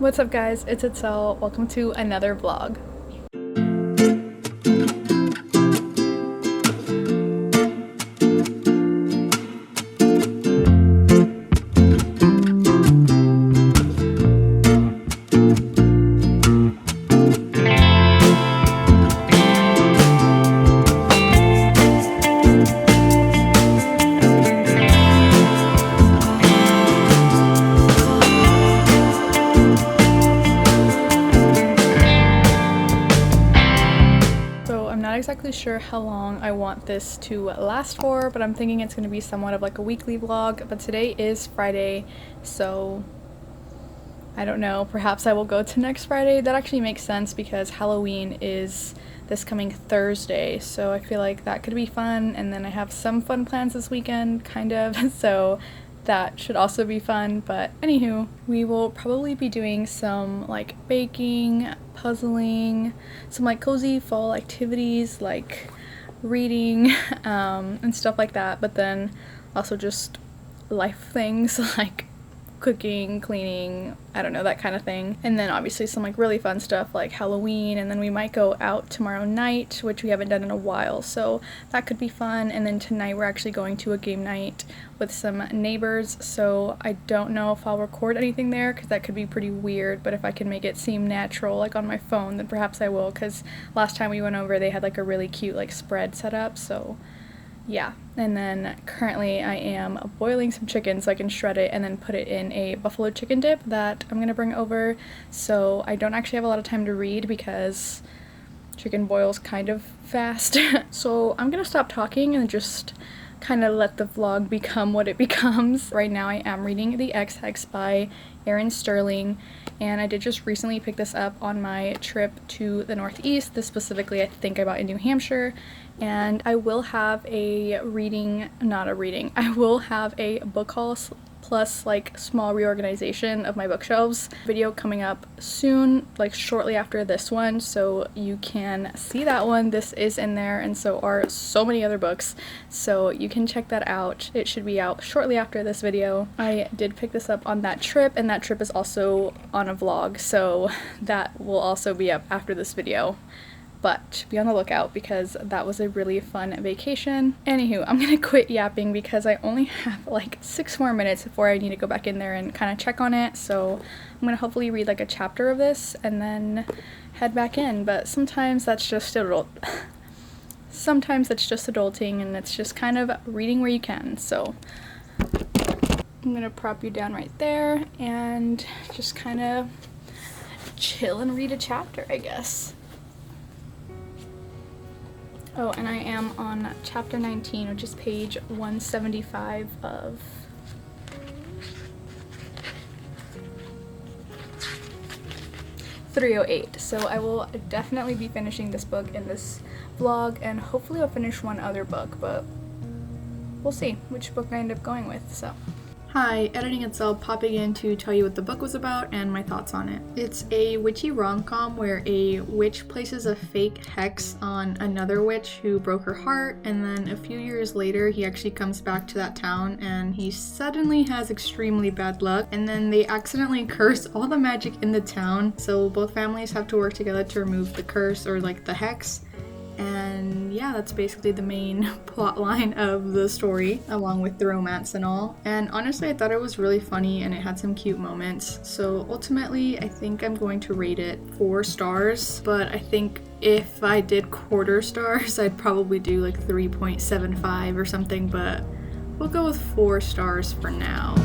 What's up guys, it's Itzel. Welcome to another vlog. Exactly sure how long I want this to last for, but I'm thinking it's going to be somewhat of like a weekly vlog. But today is Friday, so I don't know, perhaps I will go to next Friday. That actually makes sense because Halloween is this coming Thursday, so I feel like that could be fun. And then I have some fun plans this weekend, kind of, so that should also be fun. But anywho, we will probably be doing some like baking, puzzling, some like cozy fall activities like reading and stuff like that, but then also just life things like cooking, cleaning, I don't know, that kind of thing. And then obviously some like really fun stuff like Halloween, and then we might go out tomorrow night, which we haven't done in a while, so that could be fun. And then tonight we're actually going to a game night with some neighbors, so I don't know if I'll record anything there because that could be pretty weird, but if I can make it seem natural like on my phone, then perhaps I will, because last time we went over they had like a really cute like spread set up, so yeah. And then currently I am boiling some chicken so I can shred it and then put it in a buffalo chicken dip that I'm gonna bring over. So I don't actually have a lot of time to read because chicken boils kind of fast. So I'm gonna stop talking and just kind of let the vlog become what it becomes. Right now I am reading The Ex-Hex by Errands, and I did just recently pick this up on my trip to the Northeast. This specifically I think I bought in New Hampshire, and I will have I will have a book haul plus like small reorganization of my bookshelves video coming up soon, like shortly after this one, so you can see that one. This is in there, and so are so many other books, so you can check that out. It should be out shortly after this video. I did pick this up on that trip, and that trip is also on a vlog, so that will also be up after this video. But be on the lookout because that was a really fun vacation. Anywho, I'm gonna quit yapping because I only have like 6 more minutes before I need to go back in there and kind of check on it. So I'm gonna hopefully read like a chapter of this and then head back in. But sometimes that's just sometimes it's just adulting, and it's just kind of reading where you can. So I'm gonna prop you down right there and just kind of chill and read a chapter, I guess. Oh, and I am on chapter 19, which is page 175 of .308. So I will definitely be finishing this book in this vlog, and hopefully I'll finish one other book, but we'll see which book I end up going with. So hi, Editing Itself popping in to tell you what the book was about and my thoughts on it. It's a witchy rom-com where a witch places a fake hex on another witch who broke her heart, and then a few years later he actually comes back to that town and he suddenly has extremely bad luck, and then they accidentally curse all the magic in the town, so both families have to work together to remove the curse, or like the hex. And yeah, that's basically the main plot line of the story, along with the romance and all. And honestly, I thought it was really funny and it had some cute moments. So ultimately, I think I'm going to rate it 4 stars, but I think if I did quarter stars, I'd probably do like 3.75 or something, but we'll go with 4 stars for now.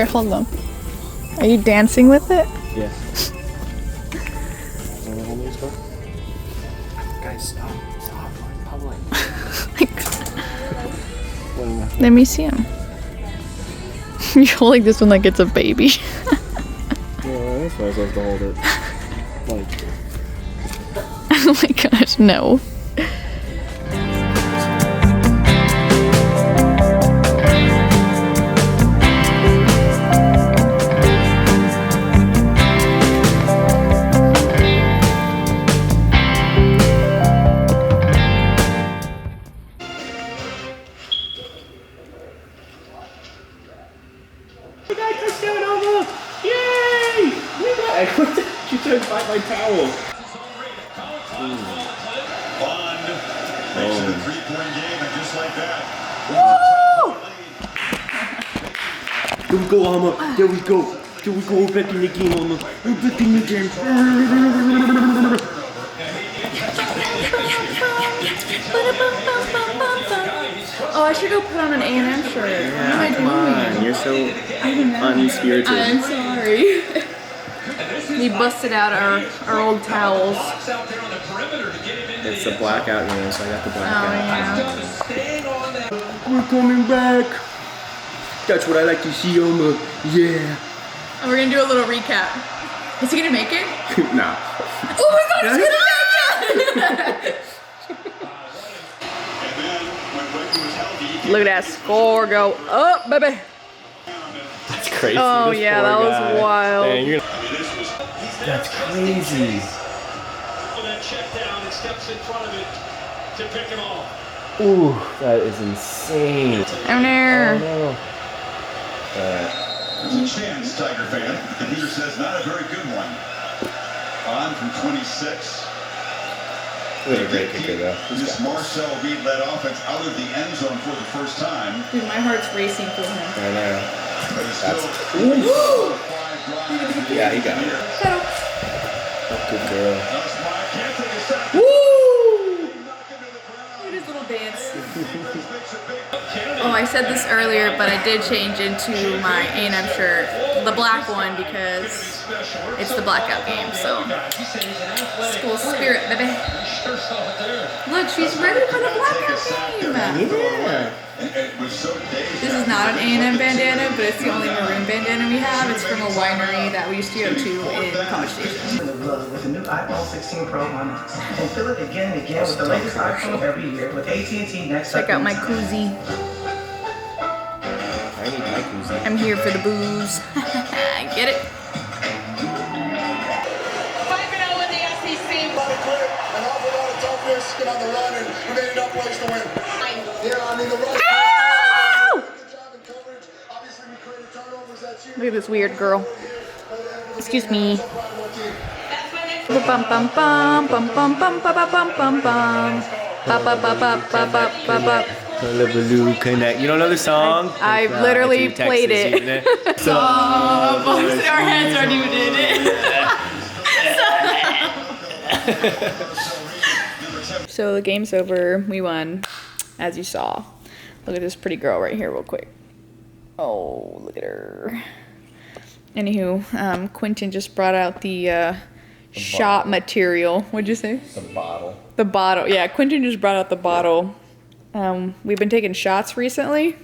Here, hold on. Are you dancing with it? Yeah. Guys, stop. Stop. We're in public. Let me see him. You're holding this one like it's a baby. Yeah, that's why I was supposed to hold it. Like. Oh my gosh, no. She tried to bite my towel. Bond makes it a 3-point game, and just like that. Woo! There we go, Alma. There we go. There we go. We're back in the game, Alma. We're back in the game. Oh, I should go put on an A&M shirt. Yeah, what am I come doing? on. You're so unspirited. I'm sorry. We busted out our old towels. It's the blackout, you know, so I got the Oh, blackout. yeah. We're coming back. That's what I like to see, Alma. Yeah. And we're gonna do a little recap. Is he gonna make it? Nah. Oh my god, he's gonna make it! Look at that score go up, baby. That's crazy. Oh, this yeah, poor that was guy. wild. Dang, that's crazy. Ooh, that is insane. Oh no. Oh, no. There's a chance, Tiger fan. The computer says not a very good one. On from 26. It was a great kicker, though. This Marcel Reed-led offense out of the end zone for the first time. Dude, my heart's racing for him. I know. But it's still Yeah, he got it. Settle. Good girl. Woo! Look at his little dance. Oh, I said this earlier, but I did change into my A&M shirt, the black one, because it's the blackout game, so. School spirit, baby. Look, she's ready for the blackout game. Yeah. This is not an A&M bandana, but it's the only maroon bandana we have. It's from a winery that we used to go to in College Station. With the new iPhone 16 Pro on it. And fill it again and again with the latest iPhone every year with AT&T Next. Check out my koozie. I need my koozie. I'm here for the booze. Get it? 5-0 in the SEC. An awful lot of toughness, get on the run, and we made enough plays to win. Yeah, I mean, the run. Good job in coverage. Obviously, we created turnovers. That's huge. Look at this weird girl. Excuse me. Bum bum bum bum bum bum bum bum bum bum bum. Ba ba ba ba ba ba ba ba. Connect. You don't know the song? I literally played it. So, both our heads already did it. So the game's over. We won, as you saw. Look at this pretty girl right here, real quick. Oh, look at her. Anywho, Quentin just brought out the shot material. What'd you say? The bottle. The bottle. Yeah, Quentin just brought out the bottle. We've been taking shots recently.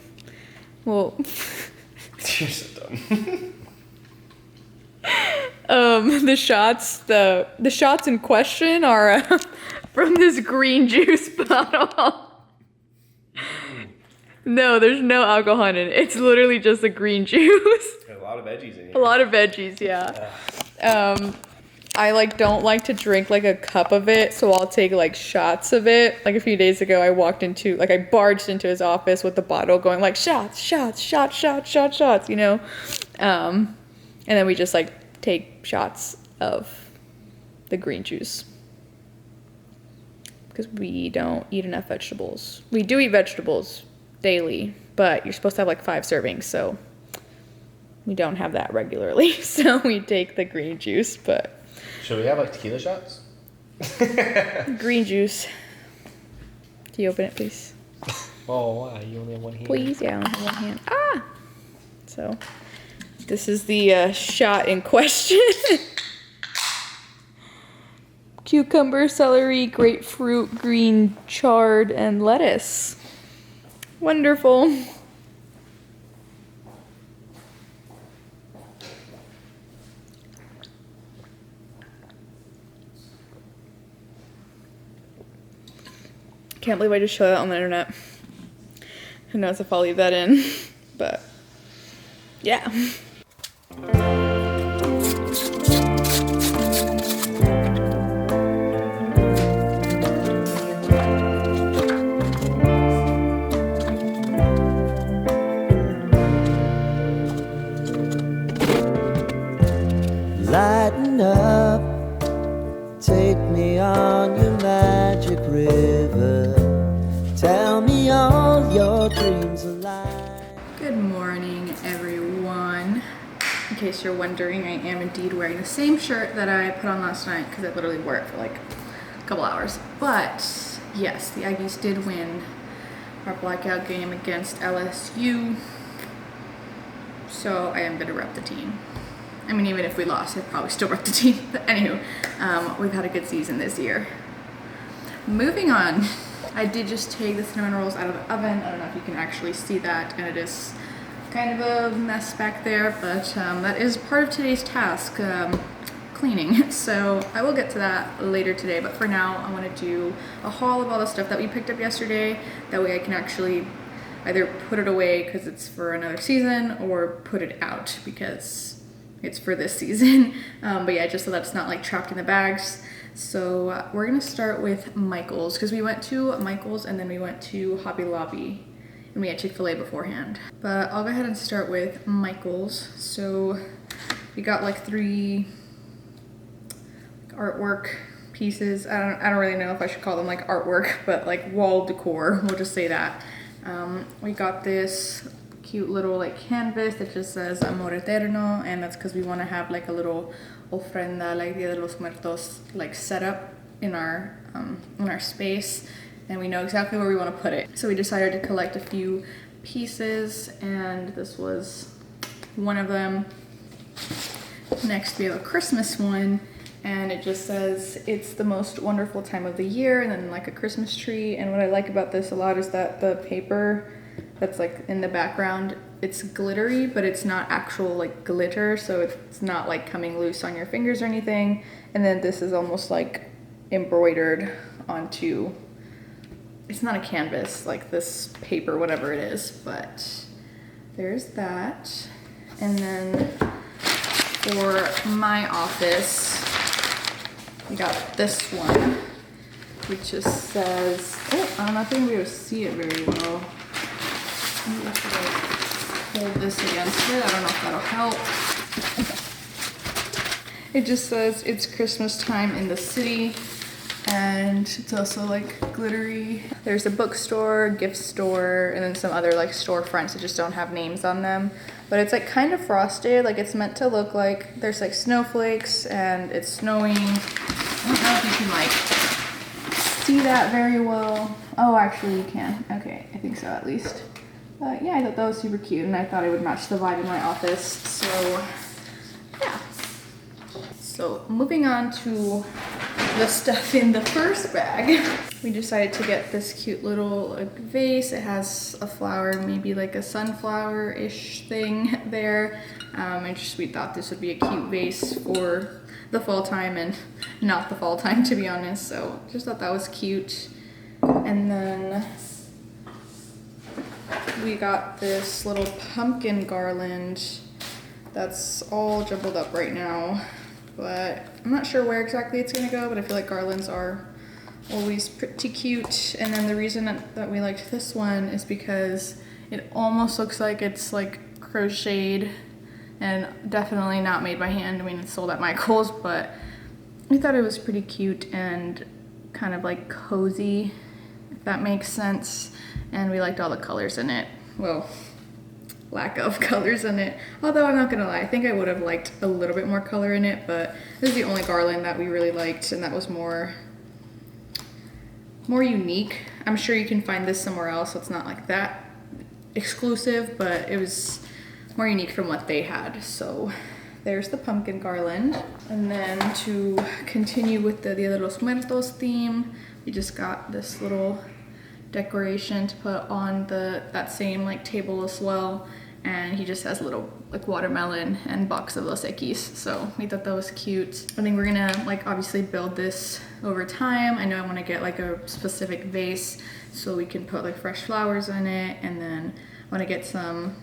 Well, You're so dumb. the shots in question are from this green juice bottle. No, there's no alcohol in it. It's literally just a green juice. There's a lot of veggies in here. A lot of veggies, yeah. I don't like to drink like a cup of it, so I'll take like shots of it. Like a few days ago, I barged into his office with the bottle going like shots, shots, shots, shots, shots, shots, you know? And then we just like take shots of the green juice. Because we don't eat enough vegetables. We do eat vegetables daily, but you're supposed to have like 5 servings, so we don't have that regularly. So we take the green juice, but... Should we have like tequila shots? Green juice. Can you open it, please? Oh, wow. You only have one hand. Please, yeah, I only have one hand. Ah! So, This is the shot in question. Cucumber, celery, grapefruit, green chard, and lettuce. Wonderful. Can't believe I just showed that on the internet. Who knows if I'll leave that in, but yeah. Lighten up, take me on your magic river. Tell me all your dreams alive. Good morning, everyone. In case you're wondering, I am indeed wearing the same shirt that I put on last night because I literally wore it for like a couple hours. But yes, the Aggies did win our blackout game against LSU. So I am gonna rep the team. I mean, even if we lost, I'd probably still rep the team. But anywho, we've had a good season this year. Moving on, I did just take the cinnamon rolls out of the oven. I don't know if you can actually see that, and it is kind of a mess back there, but that is part of today's task, cleaning. So I will get to that later today, but for now, I want to do a haul of all the stuff that we picked up yesterday. That way I can actually either put it away because it's for another season, or put it out because it's for this season. But yeah, just so that it's not like trapped in the bags. So we're gonna start with Michael's because we went to Michael's and then we went to Hobby Lobby and we had Chick-fil-A beforehand. But I'll go ahead and start with Michael's. So we got like 3 artwork pieces. I don't really know if I should call them like artwork, but like wall decor, we'll just say that. We got this cute little like canvas that just says Amor Eterno, and that's because we want to have like a little ofrenda, like Dia de los Muertos, like set up in our space, and we know exactly where we want to put it. So we decided to collect a few pieces, and this was one of them. Next we have a Christmas one, and it just says it's the most wonderful time of the year, and then like a Christmas tree. And what I like about this a lot is that the paper that's like in the background, it's glittery, but it's not actual like glitter, so it's not like coming loose on your fingers or anything. And then this is almost like embroidered onto, it's not a canvas, like this paper, whatever it is, but there's that. And then for my office, we got this one, which just says, oh, I'm not going to be able to see it very well. Maybe I should like hold this against it. I don't know if that'll help. It just says it's Christmas time in the city, and it's also like glittery. There's a bookstore, gift store, and then some other like storefronts that just don't have names on them. But it's like kind of frosted, like it's meant to look like there's like snowflakes and it's snowing. I don't know if you can like see that very well. Oh, actually you can. Okay, I think so at least. But yeah, I thought that was super cute, and I thought it would match the vibe in my office, so yeah. So moving on to the stuff in the first bag. We decided to get this cute little vase. It has a flower, maybe like a sunflower-ish thing there. And we thought this would be a cute vase for the fall time, and not the fall time, to be honest. So just thought that was cute. And then we got this little pumpkin garland that's all jumbled up right now, but I'm not sure where exactly it's gonna go, but I feel like garlands are always pretty cute. And then the reason that we liked this one is because it almost looks like it's like crocheted, and definitely not made by hand. I mean, it's sold at Michael's, but we thought it was pretty cute and kind of like cozy, if that makes sense. And we liked all the colors in it. Well, lack of colors in it. Although I'm not gonna lie, I think I would have liked a little bit more color in it, but this is the only garland that we really liked, and that was more unique. I'm sure you can find this somewhere else, so it's not like that exclusive, but it was more unique from what they had. So there's the pumpkin garland. And then to continue with the Dia de los Muertos theme, we just got this little decoration to put on that same like table as well. And he just has a little like watermelon and box of Los Equis. So we thought that was cute. I think we're gonna like obviously build this over time. I know I want to get like a specific vase so we can put like fresh flowers in it. And then I want to get some,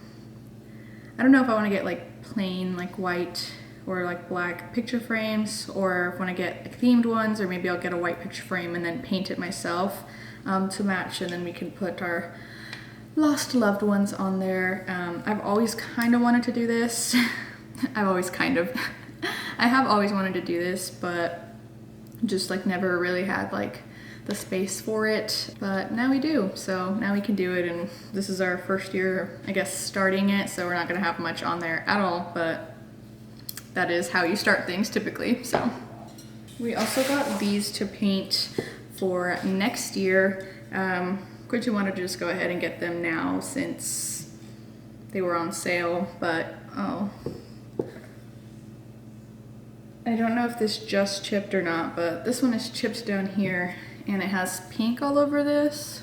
I don't know if I want to get like plain like white or like black picture frames, or if I want to get like themed ones, or maybe I'll get a white picture frame and then paint it myself to match, and then we can put our lost loved ones on there. I've always kind of wanted to do this. I have always wanted to do this, but just like never really had like the space for it. But now we do, so now we can do it, and this is our first year, I guess, starting it, so we're not gonna have much on there at all, but that is how you start things typically. So we also got these to paint for next year. Which we wanted to just go ahead and get them now since they were on sale, but oh, I don't know if this just chipped or not, but this one is chipped down here and it has pink all over this,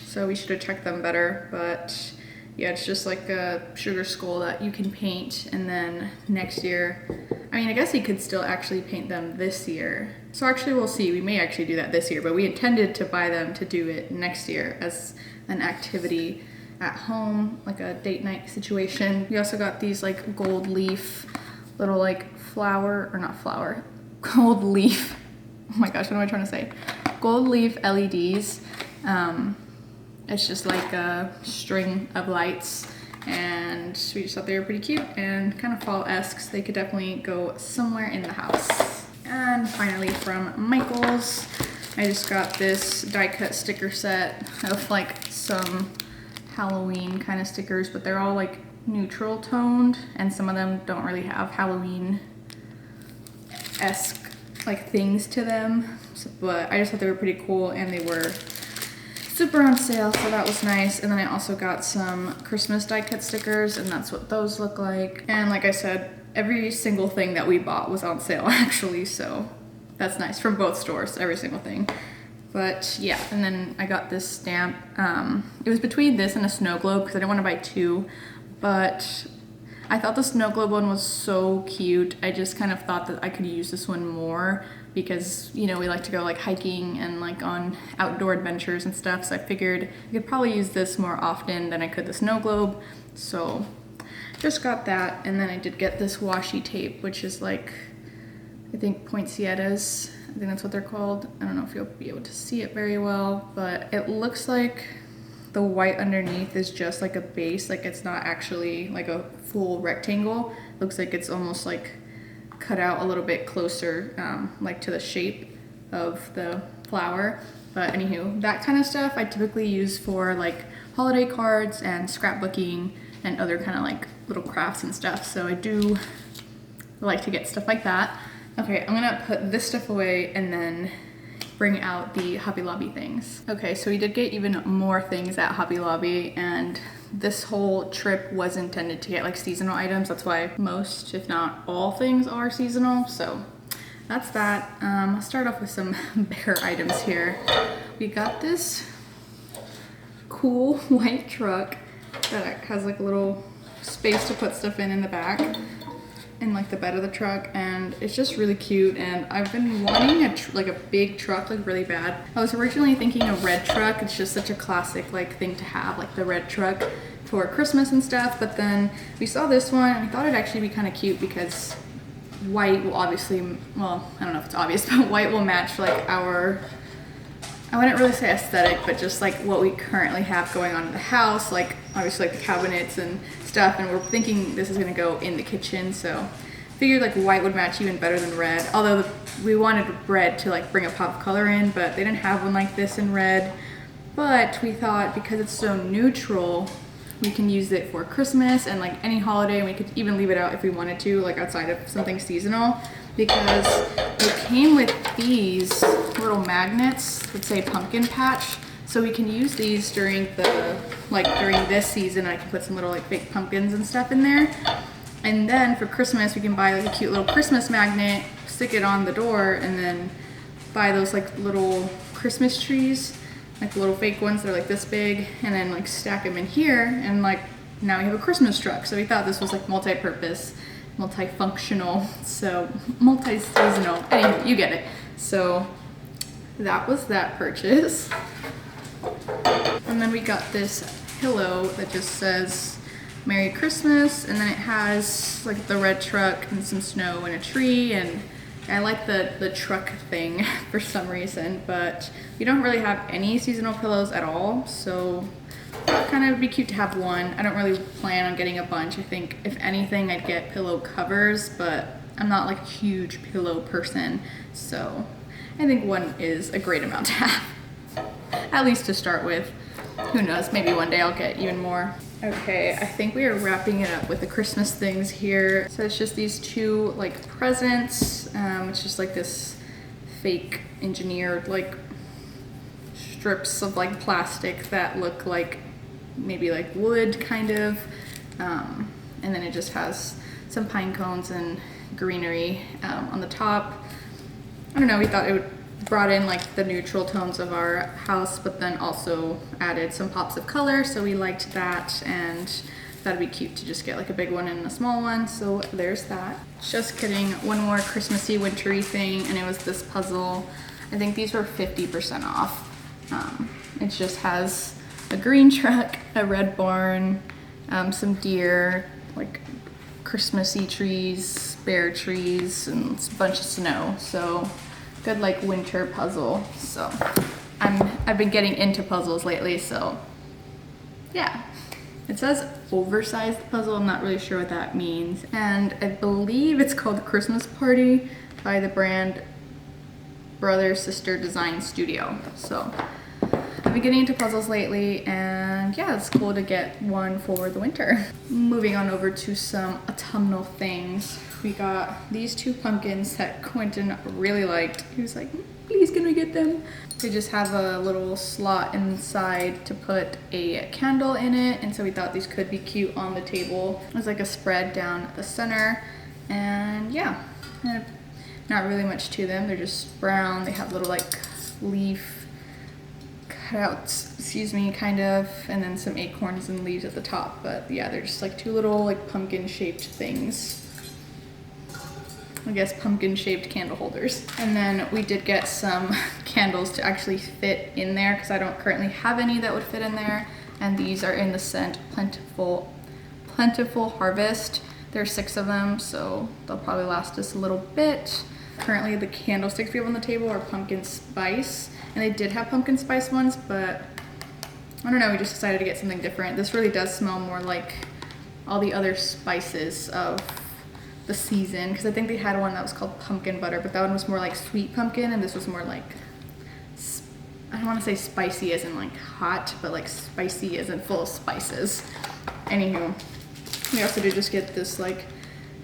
so we should have checked them better. But yeah, it's just like a sugar skull that you can paint, and then next year, I mean, I guess you could still actually paint them this year. So actually we'll see, we may actually do that this year, but we intended to buy them to do it next year as an activity at home, like a date night situation. We also got these like gold leaf little like flower, or not flower, gold leaf, oh my gosh, what am I trying to say? Gold leaf LEDs. It's just like a string of lights, and we just thought they were pretty cute and kind of fall-esque, so they could definitely go somewhere in the house. And finally from Michael's, I just got this die cut sticker set of like some Halloween kind of stickers, but they're all like neutral toned, and some of them don't really have Halloween-esque like things to them. So, but I just thought they were pretty cool, and they were super on sale, so that was nice. And then I also got some Christmas die cut stickers, and that's what those look like. And like I said, every single thing that we bought was on sale actually, so that's nice, from both stores, every single thing. But yeah, and then I got this stamp. It was between this and a snow globe because I didn't want to buy two, but I thought the snow globe one was so cute. I just kind of thought that I could use this one more because, you know, we like to go like hiking and like on outdoor adventures and stuff, so I figured I could probably use this more often than I could the snow globe. So just got that, and then I did get this washi tape, which is like, I think poinsettias, I think that's what they're called. I don't know if you'll be able to see it very well, but it looks like the white underneath is just like a base, like it's not actually like a full rectangle. It looks like it's almost like cut out a little bit closer, like to the shape of the flower. But anywho, that kind of stuff I typically use for like holiday cards and scrapbooking and other kind of like little crafts and stuff. So I do like to get stuff like that. Okay, I'm gonna put this stuff away and then bring out the Hobby Lobby things. Okay, so we did get even more things at Hobby Lobby, and this whole trip was intended to get like seasonal items. That's why most, if not all, things are seasonal. So that's that. I'll start off with some bigger items here. We got this cool white truck that has like a little space to put stuff in the back, in like the bed of the truck, and it's just really cute. And I've been wanting like a big truck like really bad. I was originally thinking a red truck. It's just such a classic like thing to have, like the red truck for Christmas and stuff. But then we saw this one and we thought it'd actually be kind of cute because white will obviously, well, I don't know if it's obvious, but white will match like our, I wouldn't really say aesthetic, but just like what we currently have going on in the house, like obviously like the cabinets and stuff, and we're thinking this is gonna go in the kitchen, so figured like white would match even better than red, although we wanted red to like bring a pop of color in, but they didn't have one like this in red. But we thought because it's so neutral, we can use it for Christmas and like any holiday, and we could even leave it out if we wanted to, like outside of something seasonal, because it came with these little magnets that say pumpkin patch. So we can use these during during this season. I can put some little like fake pumpkins and stuff in there. And then for Christmas, we can buy like a cute little Christmas magnet, stick it on the door, and then buy those like little Christmas trees, like the little fake ones that are like this big, and then like stack them in here, and like now we have a Christmas truck. So we thought this was like multi-purpose, multifunctional, so multi-seasonal. Anyway, you get it. So that was that purchase. And then we got this pillow that just says Merry Christmas, and then it has like the red truck and some snow and a tree, and I like the truck thing for some reason, but we don't really have any seasonal pillows at all, so it kind of would be cute to have one. I don't really plan on getting a bunch. I think if anything I'd get pillow covers, but I'm not like a huge pillow person, so I think one is a great amount to have, at least to start with. Who knows, maybe one day I'll get even more. Okay, I think we are wrapping it up with the Christmas things here. So it's just these two like presents. It's just like this fake engineered like strips of like plastic that look like maybe like wood kind of. And then it just has some pine cones and greenery on the top. I don't know, we thought it would brought in like the neutral tones of our house, but then also added some pops of color, so we liked that, and that'd be cute to just get like a big one and a small one. So there's that. Just kidding, one more Christmassy wintry thing, and it was this puzzle. I think these were 50% off. It just has a green truck, a red barn, some deer, like Christmassy trees, bear trees, and a bunch of snow. So good like winter puzzle. So I've been getting into puzzles lately, so yeah. It says oversized puzzle. I'm not really sure what that means. And I believe it's called Christmas Party by the brand Brother Sister Design Studio. So I've been getting into puzzles lately, and yeah, it's cool to get one for the winter. Moving on over to some autumnal things. We got these two pumpkins that Quentin really liked. He was like, please can we get them? They just have a little slot inside to put a candle in it, and so we thought these could be cute on the table. There's like a spread down the center, and yeah, not really much to them. They're just brown. They have little like leaf cutouts, excuse me, kind of, and then some acorns and leaves at the top. But yeah, they're just like two little like pumpkin shaped things. I guess pumpkin shaped candle holders. And then we did get some candles to actually fit in there, because I don't currently have any that would fit in there. And these are in the scent Plentiful Harvest. There's 6 of them, so they'll probably last us a little bit. Currently the candlesticks we have on the table are pumpkin spice, and they did have pumpkin spice ones, but I don't know, we just decided to get something different. This really does smell more like all the other spices of the season, because I think they had one that was called pumpkin butter, but that one was more like sweet pumpkin, and this was more like, I don't want to say spicy as in like hot, but like spicy as in full of spices. Anywho, we also did just get this like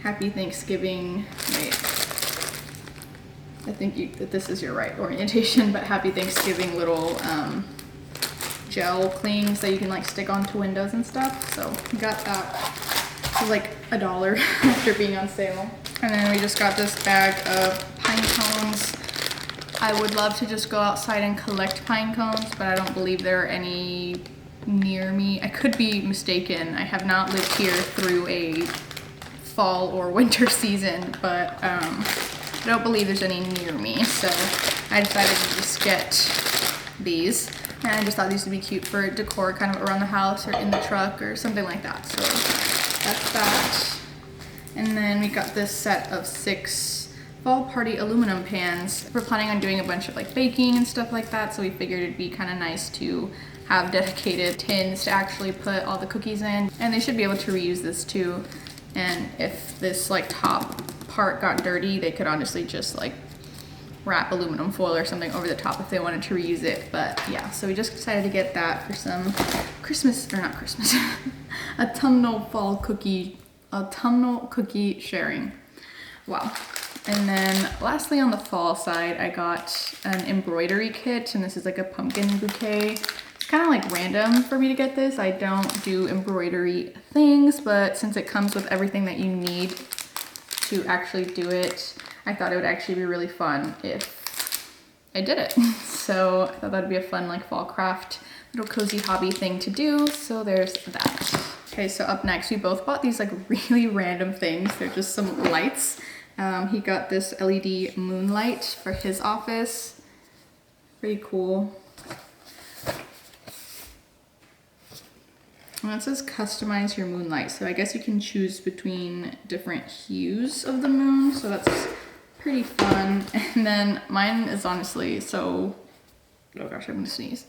Happy Thanksgiving, wait, I think that this is your right orientation, but Happy Thanksgiving little gel clings that you can like stick onto windows and stuff. So we got that. It was like $1 after being on sale. And then we just got this bag of pine cones. I would love to just go outside and collect pine cones, but I don't believe there are any near me. I could be mistaken. I have not lived here through a fall or winter season, but I don't believe there's any near me. So I decided to just get these. And I just thought these would be cute for decor kind of around the house or in the truck or something like that. So that's that. And then we got this set of 6 fall party aluminum pans. We're planning on doing a bunch of like baking and stuff like that, so we figured it'd be kind of nice to have dedicated tins to actually put all the cookies in. And they should be able to reuse this too. And if this like top part got dirty, they could honestly just like wrap aluminum foil or something over the top if they wanted to reuse it. But yeah, so we just decided to get that for some Christmas, or not Christmas, autumnal cookie sharing. Wow. And then lastly on the fall side, I got an embroidery kit, and this is like a pumpkin bouquet. It's kind of like random for me to get this. I don't do embroidery things, but since it comes with everything that you need to actually do it, I thought it would actually be really fun if I did it. So I thought that'd be a fun like fall craft, little cozy hobby thing to do. So there's that. Okay, so up next, we both bought these like really random things. They're just some lights. He got this LED moonlight for his office. Pretty cool. And it says customize your moonlight. So I guess you can choose between different hues of the moon. So that's pretty fun. And then mine is honestly so, oh gosh, I'm gonna sneeze.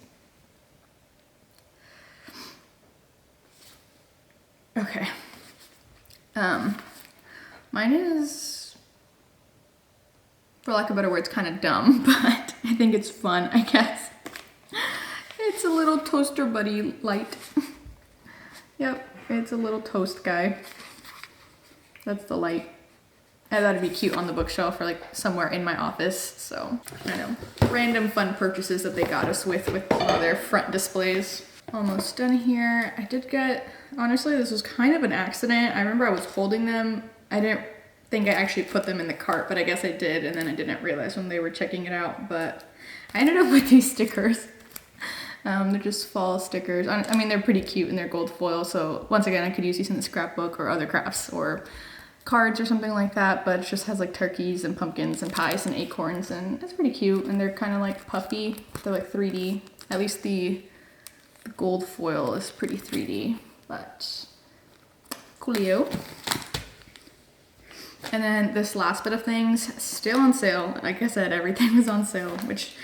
Okay. Mine is, for lack of better words, kind of dumb, but I think it's fun, I guess. It's a little toaster buddy light. Yep, it's a little toast guy. That's the light. I thought it'd be cute on the bookshelf or like somewhere in my office. So, I know. Random fun purchases that they got us with one of their front displays. Almost done here. I did get, honestly, this was kind of an accident. I remember I was holding them. I didn't think I actually put them in the cart, but I guess I did, and then I didn't realize when they were checking it out. But I ended up with these stickers. They're just fall stickers. I mean, they're pretty cute and they're gold foil. So once again, I could use these in the scrapbook or other crafts or cards or something like that, but it just has like turkeys and pumpkins and pies and acorns, and it's pretty cute. And they're kind of like puffy. They're like 3D. At least the gold foil is pretty 3D, but coolio. And then this last bit of things, still on sale. Like I said, everything was on sale, which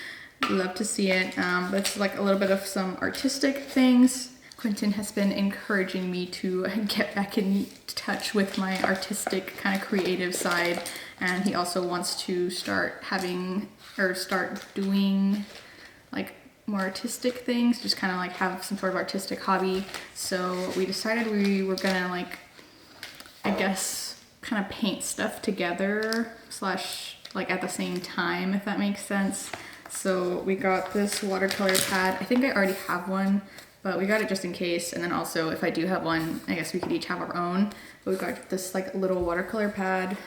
I love to see it. But it's like a little bit of some artistic things. Quentin has been encouraging me to get back in touch with my artistic kind of creative side. And he also wants to start doing like more artistic things, just kind of like have some sort of artistic hobby. So we decided we were gonna like, I guess, kind of paint stuff together / like at the same time, if that makes sense. So we got this watercolor pad. I think I already have one, but we got it just in case. And then also if I do have one, I guess we could each have our own. But we got this like little watercolor pad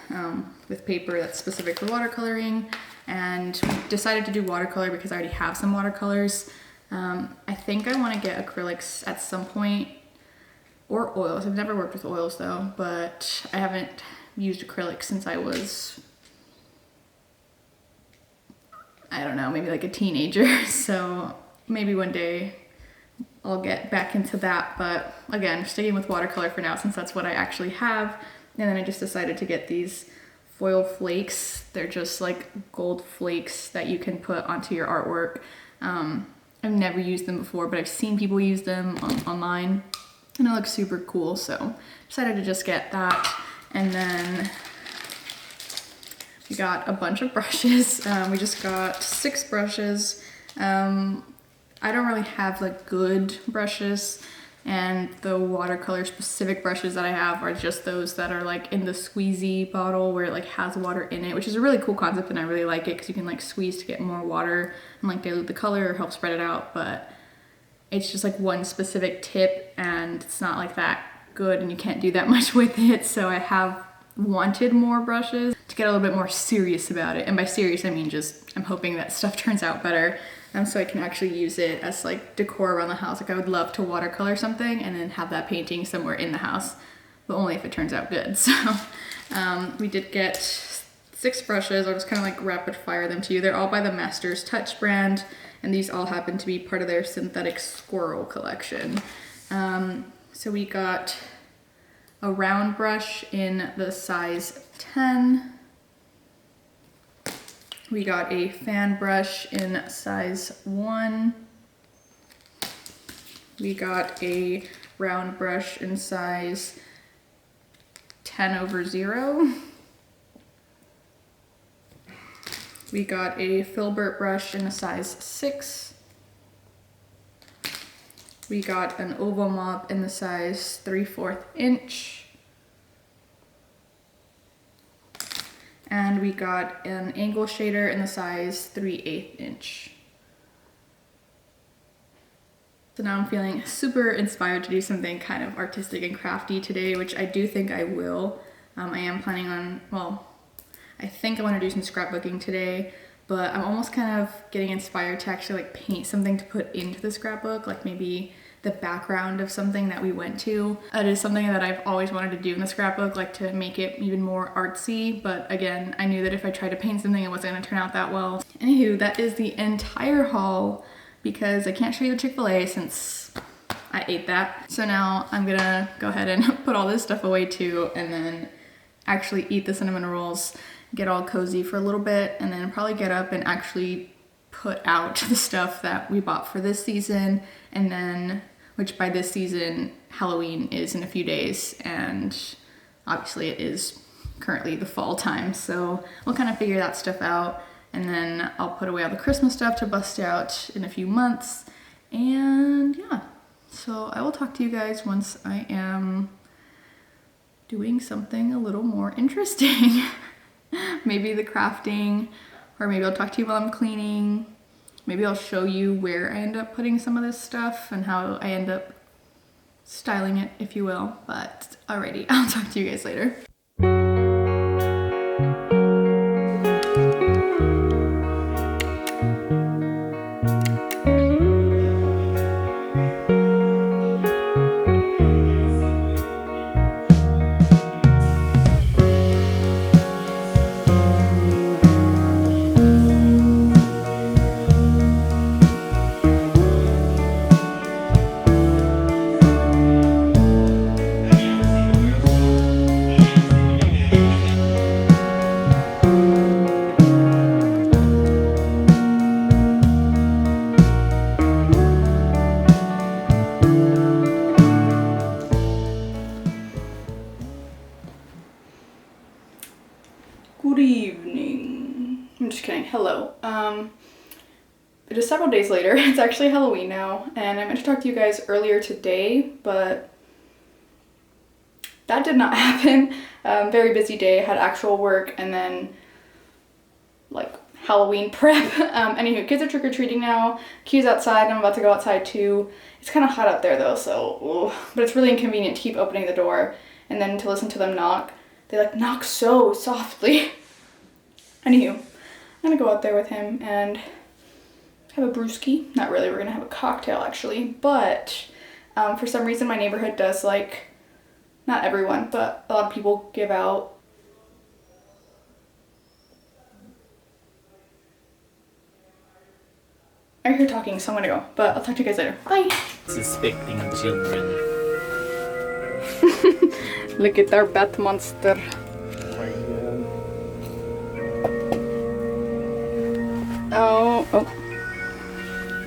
with paper that's specific for watercoloring. And we decided to do watercolor because I already have some watercolors. I think I want to get acrylics at some point, or oils. I've never worked with oils though, but I haven't used acrylics since I was, I don't know, maybe like a teenager. So maybe one day I'll get back into that. But again, sticking with watercolor for now since that's what I actually have. And then I just decided to get these foil flakes. They're just like gold flakes that you can put onto your artwork. I've never used them before, but I've seen people use them online and it looks super cool. So decided to just get that. And then we got a bunch of brushes. We just got 6 brushes. I don't really have like good brushes, and the watercolor specific brushes that I have are just those that are like in the squeezy bottle where it like has water in it, which is a really cool concept and I really like it because you can like squeeze to get more water and like dilute the color or help spread it out. But it's just like one specific tip and it's not like that good and you can't do that much with it. So I have wanted more brushes to get a little bit more serious about it. And by serious, I mean just I'm hoping that stuff turns out better. So I can actually use it as like decor around the house. Like I would love to watercolor something and then have that painting somewhere in the house, but only if it turns out good. So we did get 6 brushes. I'll just kind of like rapid fire them to you. They're all by the Masters Touch brand, and these all happen to be part of their synthetic squirrel collection. So we got a round brush in the size 10. We got a fan brush in size 1. We got a round brush in size 10/0. We got a filbert brush in a size 6. We got an oval mop in the size 3/4 inch. and we got an angle shader in the size 3/8 inch. So now I'm feeling super inspired to do something kind of artistic and crafty today, which I do think I will. I am planning on, well, I think I want to do some scrapbooking today, but I'm almost kind of getting inspired to actually like paint something to put into the scrapbook, like maybe the background of something that we went to. That is something that I've always wanted to do in the scrapbook, like to make it even more artsy, but again, I knew that if I tried to paint something, it wasn't gonna turn out that well. Anywho, that is the entire haul because I can't show you the Chick-fil-A since I ate that. So now I'm gonna go ahead and put all this stuff away too, and then actually eat the cinnamon rolls, get all cozy for a little bit, and then probably get up and actually put out the stuff that we bought for this season, and then, which by this season, Halloween is in a few days, and obviously it is currently the fall time, so we'll kind of figure that stuff out, and then I'll put away all the Christmas stuff to bust out in a few months, and yeah. So I will talk to you guys once I am doing something a little more interesting. Maybe the crafting, or maybe I'll talk to you while I'm cleaning. Maybe I'll show you where I end up putting some of this stuff and how I end up styling it, if you will. But alrighty, I'll talk to you guys later. Good evening. I'm just kidding. Hello. It is several days later. It's actually Halloween now, and I meant to talk to you guys earlier today, but that did not happen. Very busy day. Had actual work and then like Halloween prep. Anywho, kids are trick-or-treating now. Q's outside. I'm about to go outside too. It's kind of hot out there though, so but it's really inconvenient to keep opening the door and then to listen to them knock. They like knock so softly. Anywho, I'm gonna go out there with him and have a brewski. Not really, we're gonna have a cocktail actually, but for some reason my neighborhood does like, not everyone, but a lot of people give out I hear talking, so I'm gonna go, but I'll talk to you guys later. Bye. Suspecting children. Look at our bat monster. Oh.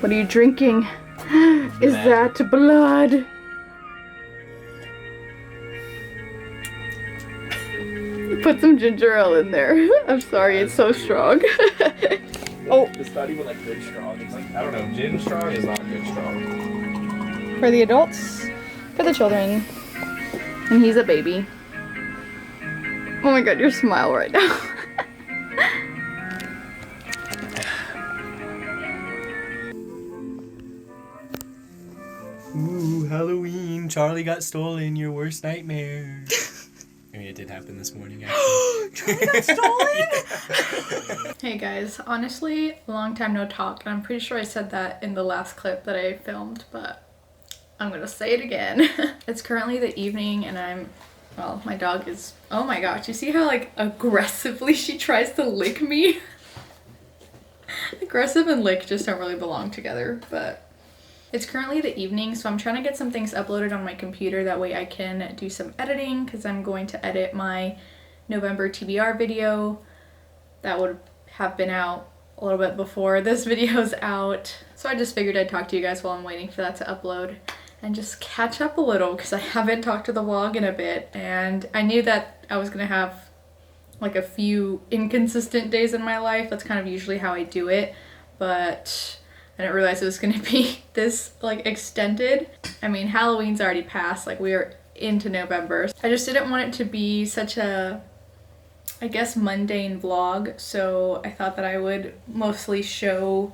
What are you drinking? Is that blood? Put some ginger ale in there. I'm sorry, it's so strong. Oh. It's not even like good strong. It's like, I don't know, gin strong is not good strong. For the adults, for the children. And he's a baby. Oh my god, your smile right now. Ooh, Halloween. Charlie got stolen. Your worst nightmare. I mean, it did happen this morning, actually. Charlie got stolen? Hey guys, honestly, long time no talk, and I'm pretty sure I said that in the last clip that I filmed, but I'm gonna say it again. It's currently the evening and well, my dog is, oh my gosh, you see how like aggressively she tries to lick me? Aggressive and lick just don't really belong together, but it's currently the evening, so I'm trying to get some things uploaded on my computer. That way I can do some editing, because I'm going to edit my November TBR video. That would have been out a little bit before this video's out. So I just figured I'd talk to you guys while I'm waiting for that to upload and just catch up a little, because I haven't talked to the vlog in a bit, and I knew that I was gonna have like a few inconsistent days in my life. That's kind of usually how I do it, but I didn't realize it was gonna be this like extended. I mean, Halloween's already passed, like we are into November. I just didn't want it to be such a I guess, mundane vlog, so I thought that I would mostly show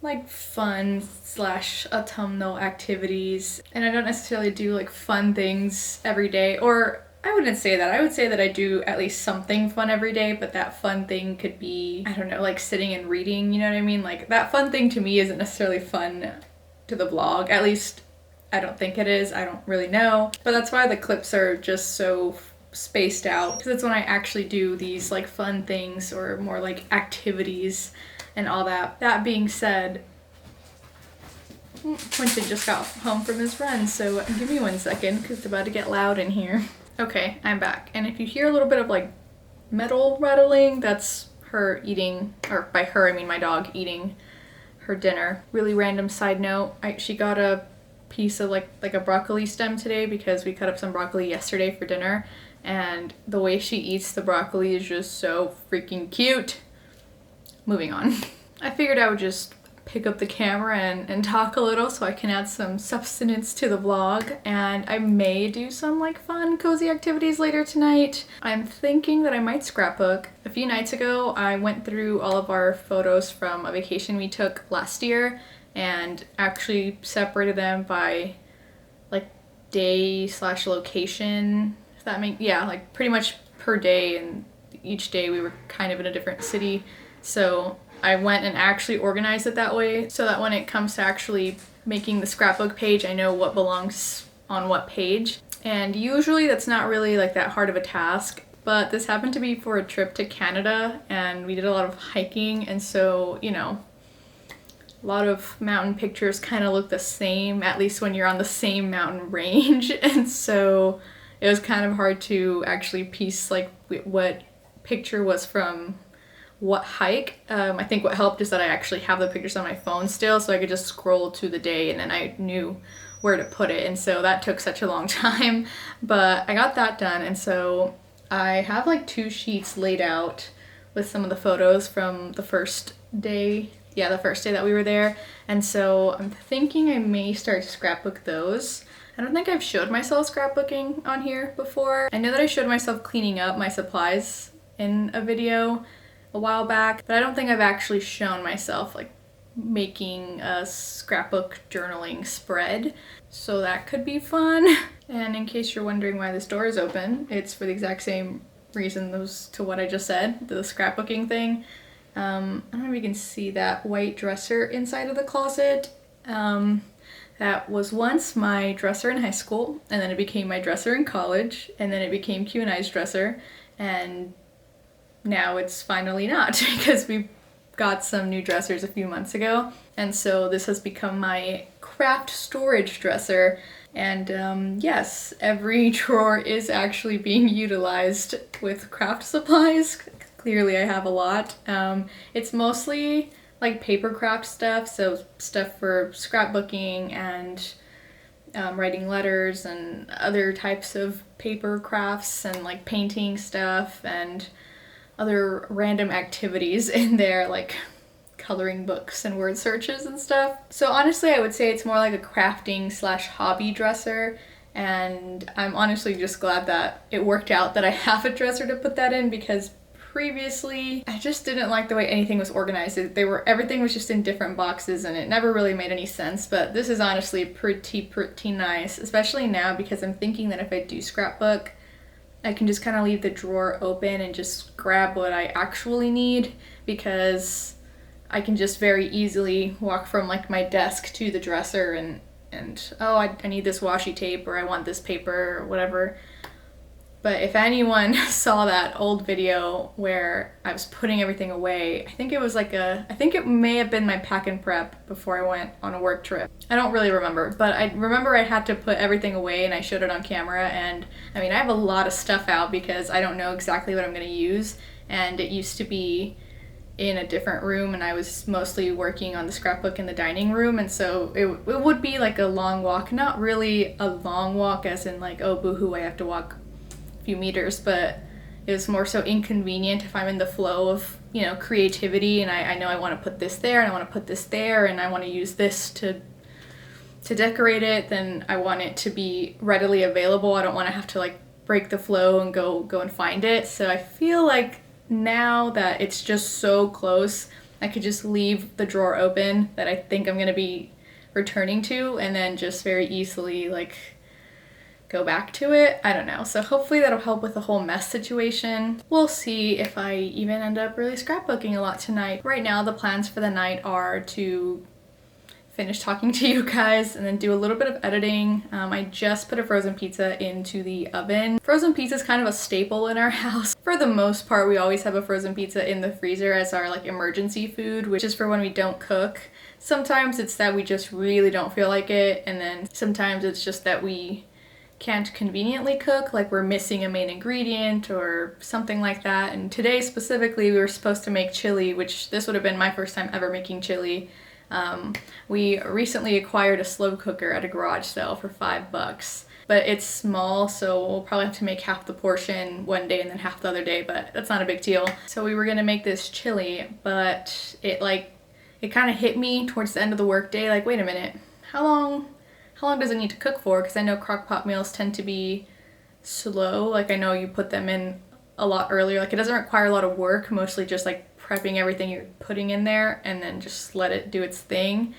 like fun slash autumnal activities. And I don't necessarily do like fun things every day, or I wouldn't say that. I would say that I do at least something fun every day, but that fun thing could be, I don't know, like sitting and reading, you know what I mean? Like that fun thing to me isn't necessarily fun to the vlog. At least I don't think it is. I don't really know. But that's why the clips are just so spaced out, because it's when I actually do these like fun things or more like activities and all that. That being said, Quentin just got home from his run, so give me 1 second because it's about to get loud in here. Okay, I'm back, and if you hear a little bit of like metal rattling, that's her eating, or by her I mean my dog eating her dinner. Really random side note, she got a piece of like a broccoli stem today because we cut up some broccoli yesterday for dinner, and the way she eats the broccoli is just so freaking cute. Moving on. I figured I would just pick up the camera and talk a little so I can add some substance to the vlog, and I may do some like fun cozy activities later tonight. I'm thinking that I might scrapbook. A few nights ago I went through all of our photos from a vacation we took last year and actually separated them by like day slash location, if that makes, yeah, like pretty much per day, and each day we were kind of in a different city. So I went and actually organized it that way so that when it comes to actually making the scrapbook page, I know what belongs on what page. And usually that's not really like that hard of a task, but this happened to be for a trip to Canada and we did a lot of hiking, and so, you know, a lot of mountain pictures kind of look the same, at least when you're on the same mountain range. And so it was kind of hard to actually piece like what picture was from what hike. I think what helped is that I actually have the pictures on my phone still, so I could just scroll to the day and then I knew where to put it, and so that took such a long time, but I got that done. And so I have like 2 sheets laid out with some of the photos from the first day, yeah, the first day that we were there, and so I'm thinking I may start to scrapbook those. I don't think I've showed myself scrapbooking on here before. I know that I showed myself cleaning up my supplies in a video a while back, but I don't think I've actually shown myself like making a scrapbook journaling spread, so that could be fun. And in case you're wondering why this door is open, it's for the exact same reason as to what I just said, the scrapbooking thing. I don't know if you can see that white dresser inside of the closet. That was once my dresser in high school, and then it became my dresser in college, and then it became Q and I's dresser, and now it's finally not because we got some new dressers a few months ago, and so this has become my craft storage dresser. And yes, every drawer is actually being utilized with craft supplies. Clearly I have a lot. It's mostly like paper craft stuff, so stuff for scrapbooking and writing letters and other types of paper crafts and like painting stuff and other random activities in there, like coloring books and word searches and stuff. So honestly, I would say it's more like a crafting slash hobby dresser, and I'm honestly just glad that it worked out that I have a dresser to put that in, because previously I just didn't like the way anything was organized. Everything was just in different boxes and it never really made any sense, but this is honestly pretty nice, especially now because I'm thinking that if I do scrapbook, I can just kind of leave the drawer open and just grab what I actually need, because I can just very easily walk from like my desk to the dresser and oh, I need this washi tape, or I want this paper, or whatever. But if anyone saw that old video where I was putting everything away, I think it may have been my pack and prep before I went on a work trip. I don't really remember, but I remember I had to put everything away and I showed it on camera. And I mean, I have a lot of stuff out because I don't know exactly what I'm gonna use. And it used to be in a different room and I was mostly working on the scrapbook in the dining room, and so it would be like a long walk. Not really a long walk as in like, oh boo-hoo, I have to walk few meters, but it was more so inconvenient if I'm in the flow of, you know, creativity and I know I want to put this there and I want to put this there and I want to use this to decorate it, then I want it to be readily available. I don't want to have to like break the flow and go and find it. So I feel like now that it's just so close, I could just leave the drawer open that I think I'm gonna be returning to, and then just very easily like go back to it. I don't know. So hopefully that'll help with the whole mess situation. We'll see if I even end up really scrapbooking a lot tonight. Right now the plans for the night are to finish talking to you guys and then do a little bit of editing. I just put a frozen pizza into the oven. Frozen pizza is kind of a staple in our house. For the most part, we always have a frozen pizza in the freezer as our like emergency food, which is for when we don't cook. Sometimes it's that we just really don't feel like it, and then sometimes it's just that we can't conveniently cook, like we're missing a main ingredient or something like that. And today specifically we were supposed to make chili, which this would have been my first time ever making chili. We recently acquired a slow cooker at a garage sale for $5, but it's small, so we'll probably have to make half the portion one day and then half the other day, but that's not a big deal. So we were gonna make this chili, but it kind of hit me towards the end of the workday, like, wait a minute, how long does it need to cook for? Because I know crock pot meals tend to be slow. Like I know you put them in a lot earlier. Like it doesn't require a lot of work, mostly just like prepping everything you're putting in there and then just let it do its thing.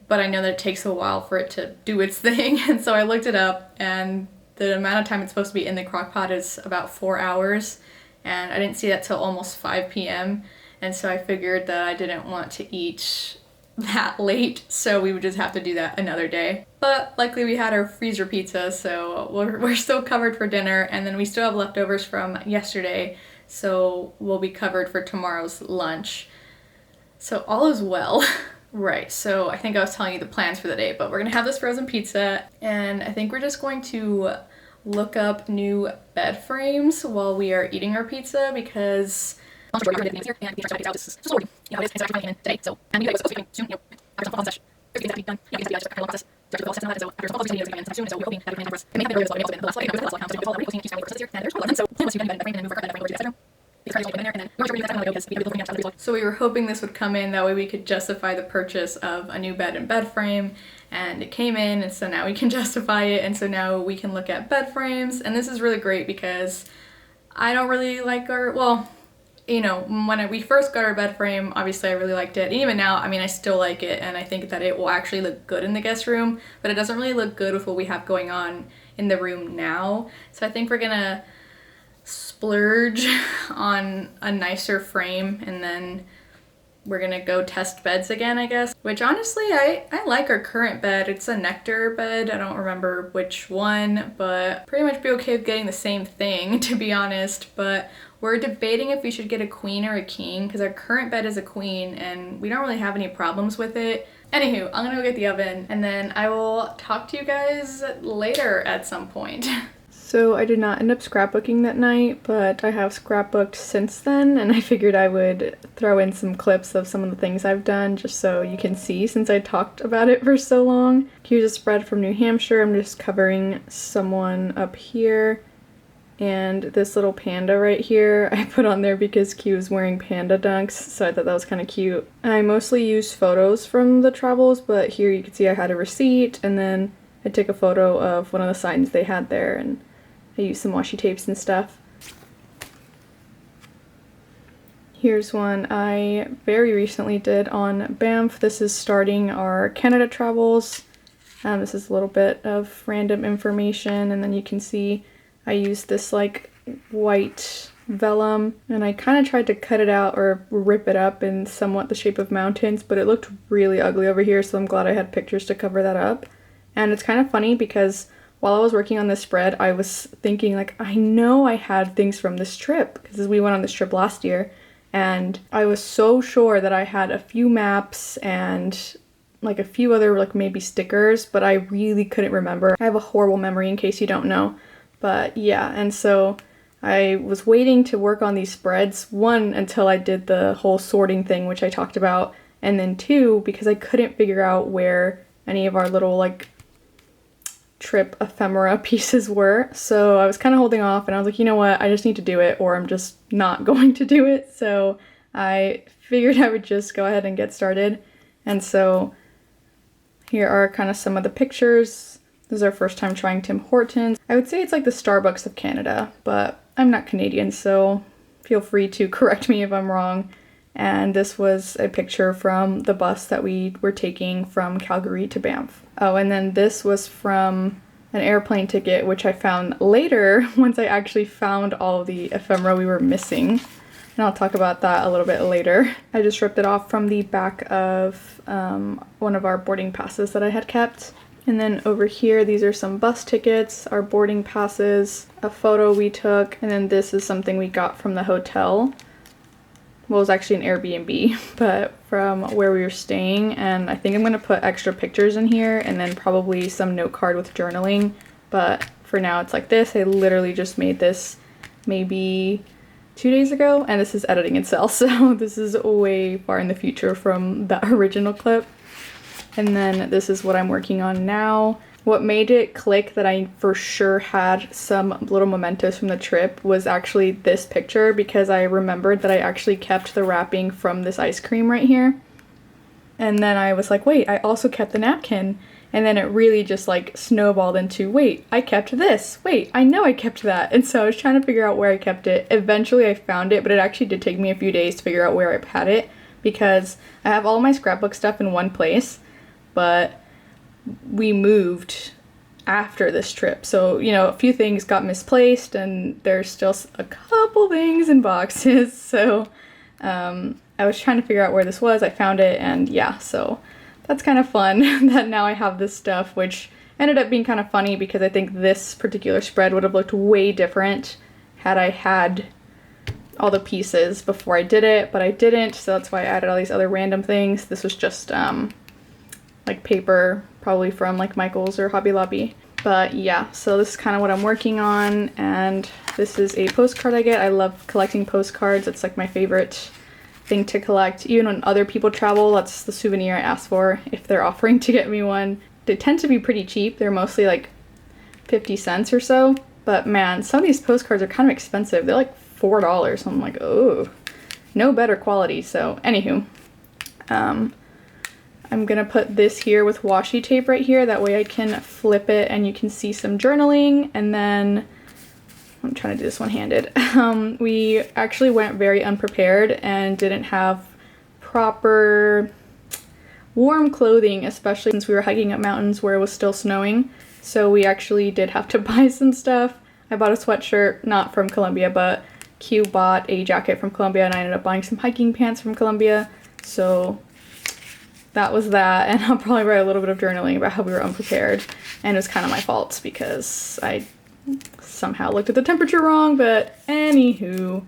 But I know that it takes a while for it to do its thing. And so I looked it up, and the amount of time it's supposed to be in the crock pot is about 4 hours. And I didn't see that till almost 5 p.m. And so I figured that I didn't want to eat that late, so we would just have to do that another day. But luckily we had our freezer pizza, so we're still covered for dinner, and then we still have leftovers from yesterday, so we'll be covered for tomorrow's lunch. So all is well. Right, so I think I was telling you the plans for the day, but we're gonna have this frozen pizza, and I think we're just going to look up new bed frames while we are eating our pizza, because so we were hoping this would come in, that way we could justify the purchase of a new bed and bed frame, and it came in, and so now we can justify it, and so now we can look at bed frames. And this is really great because I don't really like our, well, you know, when we first got our bed frame, obviously I really liked it. And even now, I mean, I still like it, and I think that it will actually look good in the guest room, but it doesn't really look good with what we have going on in the room now. So I think we're gonna splurge on a nicer frame, and then we're gonna go test beds again, I guess. Which honestly, I like our current bed. It's a Nectar bed. I don't remember which one, but pretty much be okay with getting the same thing, to be honest. But we're debating if we should get a queen or a king, because our current bed is a queen and we don't really have any problems with it. Anywho, I'm gonna go get the oven, and then I will talk to you guys later at some point. So I did not end up scrapbooking that night, but I have scrapbooked since then, and I figured I would throw in some clips of some of the things I've done just so you can see, since I talked about it for so long. Here's a spread from New Hampshire. I'm just covering someone up here, and this little panda right here I put on there because Q was wearing panda dunks, so I thought that was kind of cute. I mostly use photos from the travels, but here you can see I had a receipt, and then I took a photo of one of the signs they had there, and I used some washi tapes and stuff. Here's one I very recently did on Banff. This is starting our Canada travels. This is a little bit of random information, and then you can see I used this like white vellum, and I kind of tried to cut it out or rip it up in somewhat the shape of mountains, but it looked really ugly over here, so I'm glad I had pictures to cover that up. And it's kind of funny because while I was working on this spread, I was thinking, like, I know I had things from this trip, because we went on this trip last year, and I was so sure that I had a few maps and like a few other like maybe stickers, but I really couldn't remember. I have a horrible memory, in case you don't know. But yeah, and so I was waiting to work on these spreads, one, until I did the whole sorting thing, which I talked about, and then two, because I couldn't figure out where any of our little like trip ephemera pieces were. So I was kind of holding off, and I was like, you know what, I just need to do it, or I'm just not going to do it. So I figured I would just go ahead and get started. And so here are kind of some of the pictures. This is our first time trying Tim Hortons. I would say it's like the Starbucks of Canada, but I'm not Canadian, so feel free to correct me if I'm wrong. And this was a picture from the bus that we were taking from Calgary to Banff. Oh, and then this was from an airplane ticket, which I found later once I actually found all of the ephemera we were missing. And I'll talk about that a little bit later. I just ripped it off from the back of one of our boarding passes that I had kept. And then over here, these are some bus tickets, our boarding passes, a photo we took, and then this is something we got from the hotel. Well, it was actually an Airbnb, but from where we were staying. And I think I'm gonna put extra pictures in here and then probably some note card with journaling. But for now, it's like this. I literally just made this maybe 2 days ago, and this is editing itself. So this is way far in the future from that original clip. And then this is what I'm working on now. What made it click that I for sure had some little mementos from the trip was actually this picture, because I remembered that I actually kept the wrapping from this ice cream right here. And then I was like, wait, I also kept the napkin. And then it really just like snowballed into, wait, I kept this. Wait, I know I kept that. And so I was trying to figure out where I kept it. Eventually I found it, but it actually did take me a few days to figure out where I had it, because I have all my scrapbook stuff in one place. But we moved after this trip, so you know, a few things got misplaced and there's still a couple things in boxes. So I was trying to figure out where this was. I found it, and yeah, so that's kind of fun that now I have this stuff, which ended up being kind of funny because I think this particular spread would have looked way different had I had all the pieces before I did it, but I didn't, so that's why I added all these other random things. This was just like paper, probably from like Michael's or Hobby Lobby. But yeah, so this is kind of what I'm working on, and this is a postcard I get. I love collecting postcards. It's like my favorite thing to collect. Even when other people travel, that's the souvenir I ask for if they're offering to get me one. They tend to be pretty cheap. They're mostly like 50 cents or so. But man, some of these postcards are kind of expensive. They're like $4. So I'm like, oh, no better quality. So anywho, I'm gonna put this here with washi tape right here. That way I can flip it and you can see some journaling. And then I'm trying to do this one-handed. We actually went very unprepared and didn't have proper warm clothing, especially since we were hiking up mountains where it was still snowing. So we actually did have to buy some stuff. I bought a sweatshirt, not from Colombia, but Q bought a jacket from Colombia, and I ended up buying some hiking pants from Colombia. So that was that, and I'll probably write a little bit of journaling about how we were unprepared, and it was kind of my fault because I somehow looked at the temperature wrong, but anywho.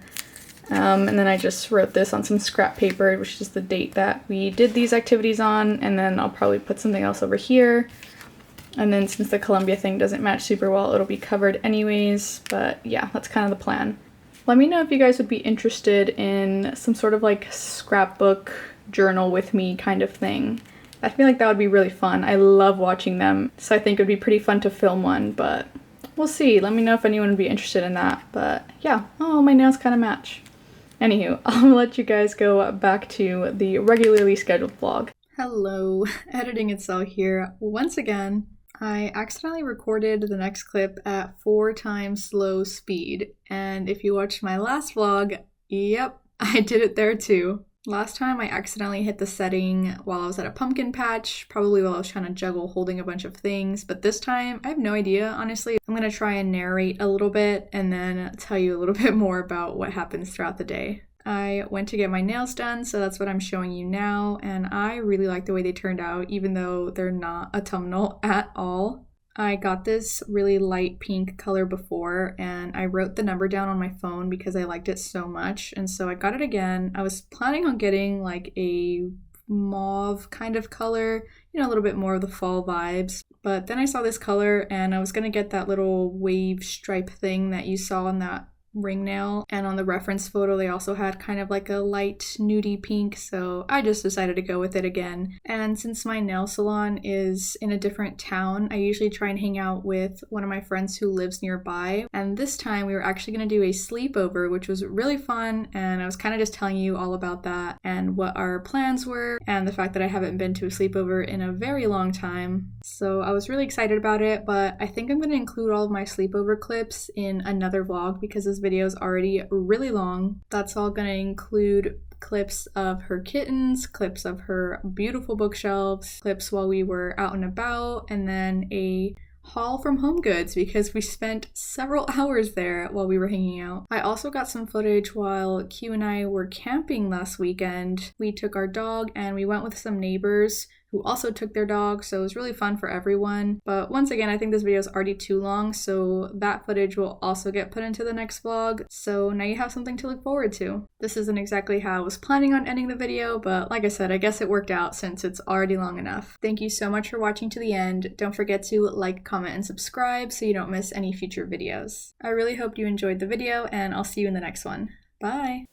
And then I just wrote this on some scrap paper, which is the date that we did these activities on, and then I'll probably put something else over here. And then since the Columbia thing doesn't match super well, it'll be covered anyways, but yeah, that's kind of the plan. Let me know if you guys would be interested in some sort of like scrapbook journal with me kind of thing. I feel like that would be really fun. I love watching them, so I think it would be pretty fun to film one, but we'll see. Let me know if anyone would be interested in that. But yeah, oh, my nails kind of match. Anywho, I'll let you guys go back to the regularly scheduled vlog. Hello, Editing Itself here once again. I accidentally recorded the next clip at 4 times slow speed, and if you watched my last vlog, yep, I did it there too. Last time I accidentally hit the setting while I was at a pumpkin patch, probably while I was trying to juggle holding a bunch of things, but this time I have no idea, honestly. I'm gonna try and narrate a little bit and then tell you a little bit more about what happens throughout the day. I went to get my nails done, so that's what I'm showing you now, and I really like the way they turned out, even though they're not a thumbnail at all. I got this really light pink color before, and I wrote the number down on my phone because I liked it so much, and so I got it again. I was planning on getting like a mauve kind of color, you know, a little bit more of the fall vibes, but then I saw this color and I was gonna get that little wave stripe thing that you saw in that ring nail, and on the reference photo they also had kind of like a light nudie pink, so I just decided to go with it again. And since my nail salon is in a different town, I usually try and hang out with one of my friends who lives nearby, and this time we were actually going to do a sleepover, which was really fun, and I was kind of just telling you all about that and what our plans were, and the fact that I haven't been to a sleepover in a very long time. So I was really excited about it, but I think I'm going to include all of my sleepover clips in another vlog because this video is already really long. That's all going to include clips of her kittens, clips of her beautiful bookshelves, clips while we were out and about, and then a haul from Home Goods because we spent several hours there while we were hanging out. I also got some footage while Q and I were camping last weekend. We took our dog and we went with some neighbors who also took their dog, so it was really fun for everyone. But once again, I think this video is already too long, so that footage will also get put into the next vlog. So now you have something to look forward to. This isn't exactly how I was planning on ending the video, but like I said, I guess it worked out since it's already long enough. Thank you so much for watching to the end. Don't forget to like, comment, and subscribe so you don't miss any future videos. I really hope you enjoyed the video, and I'll see you in the next one. Bye!